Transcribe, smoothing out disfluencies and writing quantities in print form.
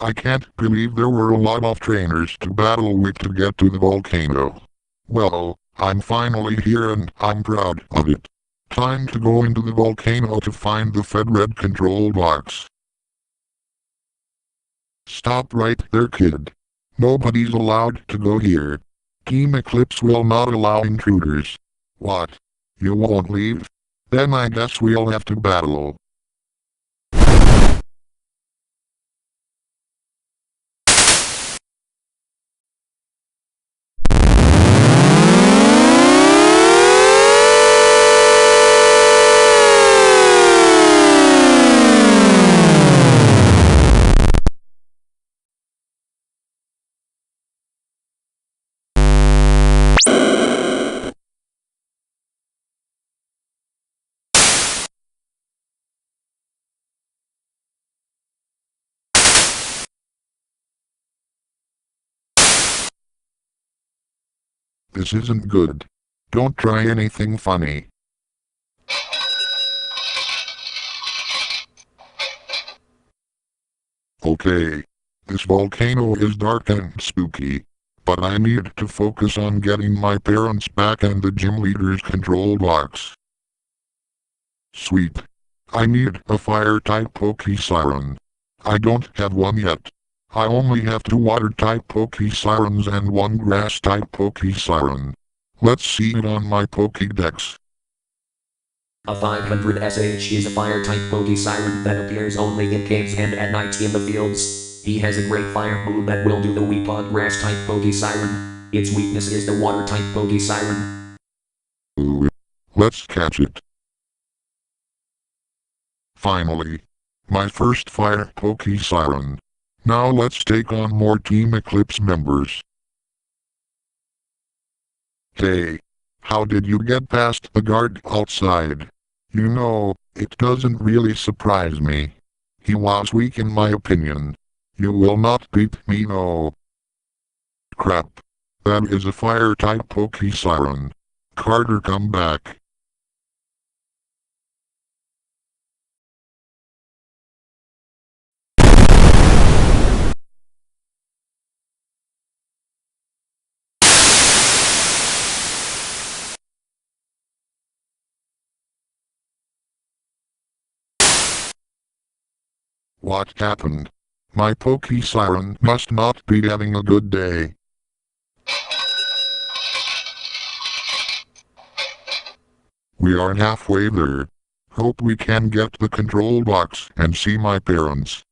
I can't believe there were a lot of trainers to battle with to get to the volcano. Well, I'm finally here and I'm proud of it. Time to go into the volcano to find the Fed Red control box. Stop right there, kid. Nobody's allowed to go here. Team Eclipse will not allow intruders. What? You won't leave? Then I guess we'll have to battle. This isn't good. Don't try anything funny. Okay. This volcano is dark and spooky. But I need to focus on getting my parents back and the gym leader's control box. Sweet. I need a fire-type pokesiren. I don't have one yet. I only have 2 water-type pokesirens and 1 grass-type pokesiren. Let's see it on my Pokédex. A 500 SH is a fire-type pokesiren that appears only in caves and at night in the fields. He has a great fire move that will do the weep on grass-type pokesiren. Its weakness is the water-type pokesiren. Ooh. Let's catch it. Finally. My first fire pokesiren. Now let's take on more Team Eclipse members. Hey. How did you get past the guard outside? You know, it doesn't really surprise me. He was weak in my opinion. You will not beat me, no. Crap. That is a fire-type pokesiren. Carter, come back. What happened? My pokesiren must not be having a good day. We are halfway there. Hope we can get the control box and see my parents.